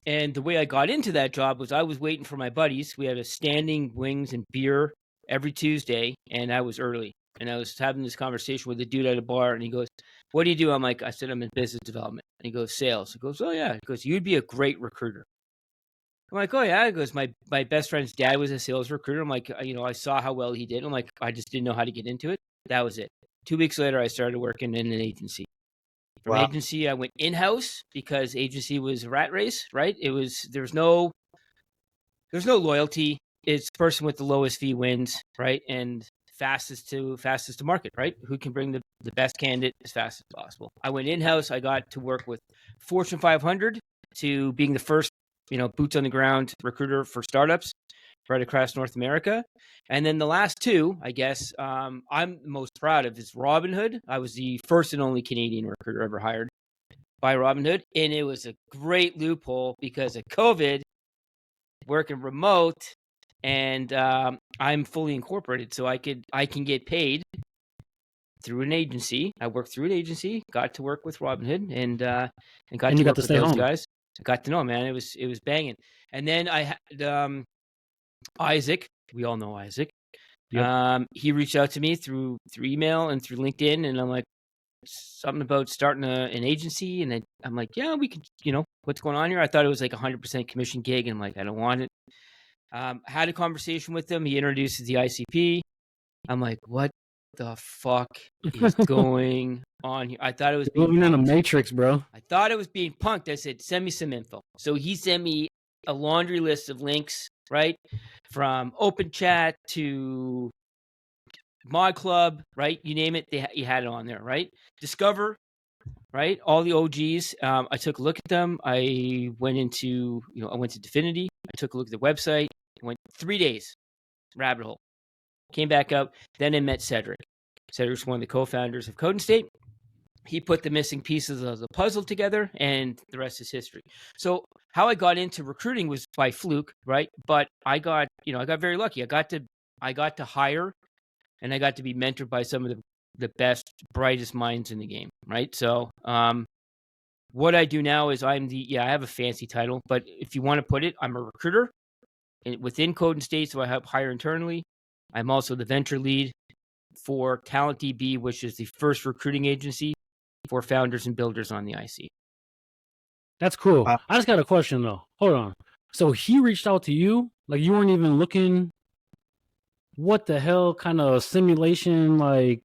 And the way I got into that job was I was waiting for my buddies. We had a standing wings and beer every Tuesday, and I was early. And I was having this conversation with a dude at a bar, and he goes, "What do you do?" I'm like, "I said I'm in business development." And he goes, "Sales." He goes, "Oh yeah." He goes, "You'd be a great recruiter." I'm like, "Oh yeah." He goes, my best friend's dad was a sales recruiter. I'm like, I saw how well he did. I'm like, I just didn't know how to get into it. That was it. 2 weeks later, I started working in an agency. From Wow. agency, I went in-house because agency was a rat race, right? There's no loyalty. It's the person with the lowest fee wins, right? And fastest to market, right? Who can bring the best candidate as fast as possible. I went in-house. I got to work with Fortune 500 to being the first, boots on the ground recruiter for startups right across North America. And then the last two, I guess, I'm most proud of is Robinhood. I was the first and only Canadian recruiter ever hired by Robinhood. And it was a great loophole because of COVID, working remote, and I'm fully incorporated. So I can get paid through an agency. I worked through an agency, got to work with Robinhood, and got And to you got work to with stay those home. guys. I got to know, man. It was banging. And then I had Isaac. We all know Isaac. Yep. He reached out to me through email and through LinkedIn, and I'm like, something about starting an agency, and I'm like, yeah, we could, what's going on here? I thought it was like 100% commission gig, and I'm like, I don't want it. Had a conversation with him. He introduces the ICP. I'm like, what the fuck is going on here? I thought it was being Living in a punked. matrix, bro. I thought it was being punked. I said, send me some info. So he sent me a laundry list of links, right? From Open Chat to Mod Club, right? You name it, you had it on there, right? Discover, right? All the OGs. I took a look at them. I went into, I went to Definity. I took a look at the website. Went 3 days, rabbit hole. Came back up. Then I met Cedric. Cedric's one of the co-founders of Coden State. He put the missing pieces of the puzzle together, and the rest is history. So how I got into recruiting was by fluke, right? But I got very lucky. I got to hire, and I got to be mentored by some of the best, brightest minds in the game, right? So what I do now is I have a fancy title, but if you want to put it, I'm a recruiter within Coden State, so I help hire internally. I'm also the venture lead for Talent DB, which is the first recruiting agency for founders and builders on the IC. That's cool. I just got a question though. Hold on. So he reached out to you? Like you weren't even looking? What the hell kind of simulation? Like,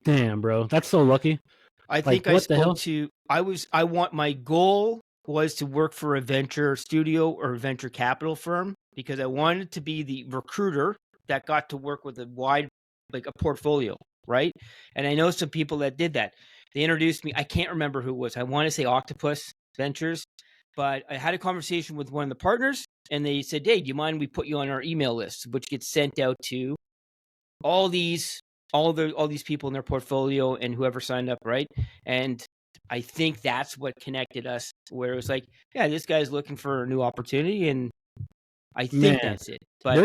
damn, bro. That's so lucky. I think I spoke to, my goal was to work for a venture studio or a venture capital firm because I wanted to be the recruiter that got to work with a wide, like a portfolio, right? And I know some people that did that. They introduced me. I can't remember who it was. I want to say Octopus Ventures, but I had a conversation with one of the partners, and they said, "Hey, do you mind we put you on our email list, which gets sent out to all these people in their portfolio and whoever signed up, right?" And I think that's what connected us, where it was like, yeah, this guy's looking for a new opportunity, and I think that's it. But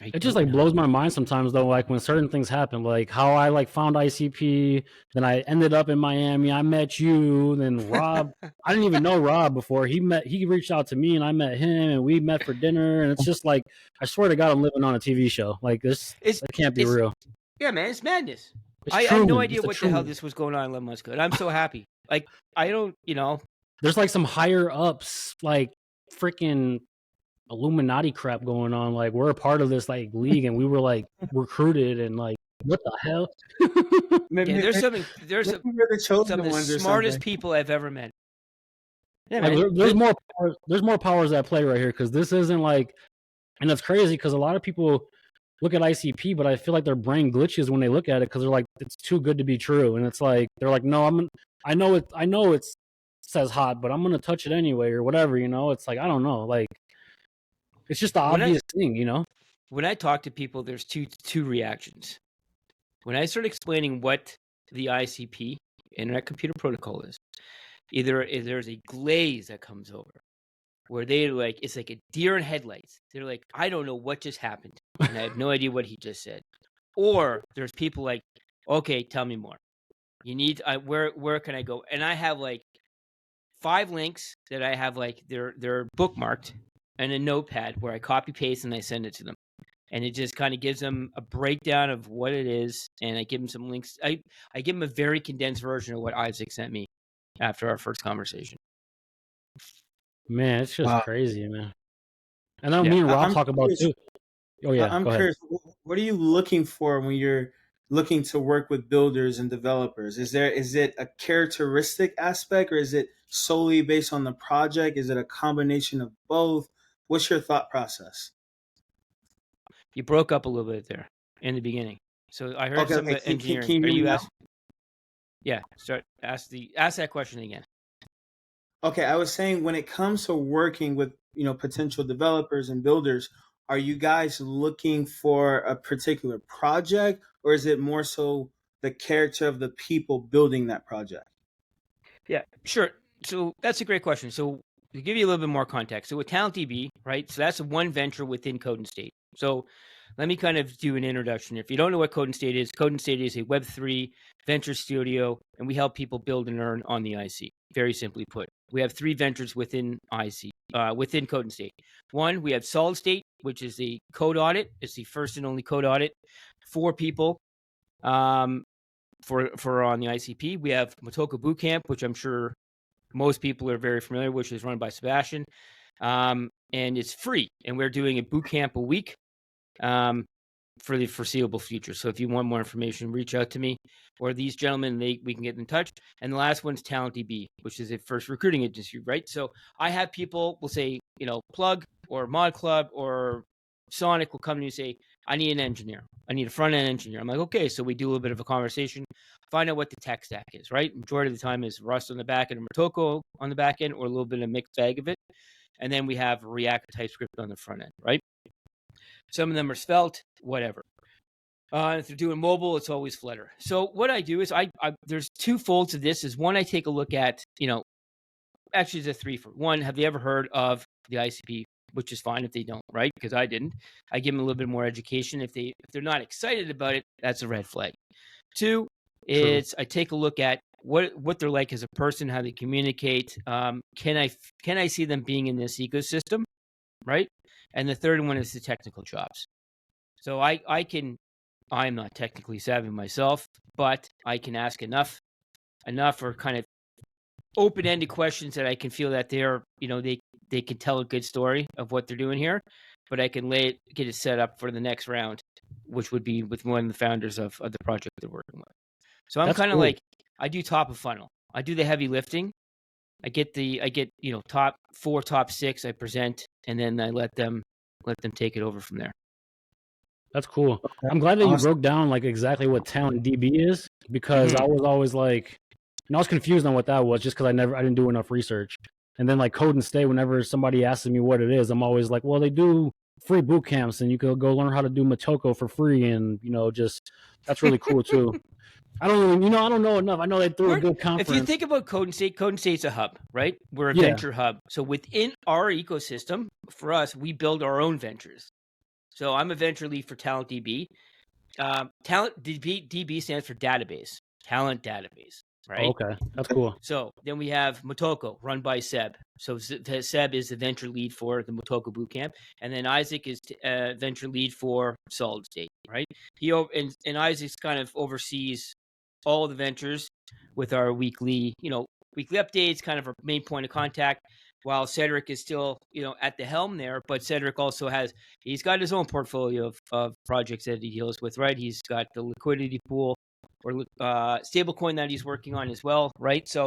it just like blows my mind sometimes though, like when certain things happen, like how I like found ICP, then I ended up in Miami, I met you, then Rob. I didn't even know Rob before. He reached out to me and I met him and we met for dinner, and it's just like, I swear to God, I'm living on a TV show. Like this, it can't be real. Yeah, man, it's madness. I had no idea what the hell this was going on in Lemon Good. I'm so happy. Like, I don't, there's like some higher ups, like freaking Illuminati crap going on. Like we're a part of this like league, and we were like recruited, and like what the hell? There's some of the smartest people I've ever met. Yeah, like, there's more powers at play right here, because this isn't like, and it's crazy because a lot of people look at ICP, but I feel like their brain glitches when they look at it because they're like, it's too good to be true, and it's like they're like, no, I know it says hot, but I'm gonna touch it anyway or whatever, It's like, I don't know, like it's just the obvious thing, When I talk to people, there's two reactions. When I start explaining what the ICP, Internet Computer Protocol, is, either there's a glaze that comes over, where they like, it's like a deer in headlights. They're like, I don't know what just happened, and I have no idea what he just said. Or there's people like, okay, tell me more. You need, where can I go? And I have like 5 links that I have like they're bookmarked and a notepad where I copy paste and I send it to them. And it just kind of gives them a breakdown of what it is, and I give them some links. I give them a very condensed version of what Isaac sent me after our first conversation. Man, it's just crazy, man. And then me and Rob talk about too. Oh yeah, I'm curious. What are you looking for when you're looking to work with builders and developers? Is it a characteristic aspect, or is it solely based on the project? Is it a combination of both? What's your thought process? You broke up a little bit there in the beginning, so I heard some of the engineering. Can you asking? Yeah, ask that question again. Okay, I was saying when it comes to working with potential developers and builders, are you guys looking for a particular project, or is it more so the character of the people building that project? Yeah, sure. So that's a great question. So to give you a little bit more context, so with TalentDB, right? So that's one venture within Coden State. So let me kind of do an introduction. If you don't know what Coden State is a Web3 venture studio, and we help people build and earn on the IC. Very simply put, we have 3 ventures within IC, within Coden State. One, we have Solid State, which is the code audit. It's the first and only code audit. 4 people. For on the ICP, we have Motoko Bootcamp, which I'm sure most people are very familiar, which is run by Sebastian, and it's free. And we're doing a boot camp a week for the foreseeable future. So if you want more information, reach out to me or these gentlemen. We can get in touch. And the last one's TalentDB, which is a first recruiting agency, right? So I have people will say, Plug or Mod Club or Sonic will come to me and say, I need an engineer. I need a front-end engineer. I'm like, okay. So we do a little bit of a conversation, find out what the tech stack is, right? Majority of the time is Rust on the back end or Motoko on the back end, or a little bit of a mixed bag of it. And then we have React TypeScript on the front end, right? Some of them are Svelte, whatever. If they're doing mobile, it's always Flutter. So what I do is there's 2 folds of this. Is one, I take a look at, actually it's a 3 for one. Have they ever heard of the ICP? Which is fine if they don't, right? Because I didn't. I give them a little bit more education. If they're not excited about it, that's a red flag. 2, it's I take a look at what they're like as a person, how they communicate. Can I see them being in this ecosystem, right? And the third one is the technical chops. So I'm not technically savvy myself, but I can ask enough or kind of open-ended questions that I can feel that they're, they can tell a good story of what they're doing here, but I can get it set up for the next round, which would be with one of the founders of the project they're working with. So I'm kind of like, I do top of funnel. I do the heavy lifting. I get top 4, top 6 I present, and then I let them take it over from there. That's cool. I'm glad that you broke down like exactly what TalentDB is, because I was always like, I was confused on what that was just because I didn't do enough research. And then like Coden State, whenever somebody asks me what it is, I'm always like, well, they do free boot camps and you could go learn how to do Motoko for free, and just that's really cool too. I don't know enough. I know they threw a good conference. If you think about Coden State's a hub, right? We're a venture hub. So within our ecosystem, for us, we build our own ventures. So I'm a venture lead for TalentDB. TalentDB stands for database, talent database, right? Okay, that's cool. So then we have Motoko, run by Seb. So Seb is the venture lead for the Motoko Bootcamp, and then Isaac is venture lead for Solid State, right? And Isaac kind of oversees all the ventures with our weekly updates, kind of our main point of contact, while Cedric is still, at the helm there. But Cedric also he's got his own portfolio of projects that he deals with, right? He's got the liquidity pool or stablecoin that he's working on as well, right? So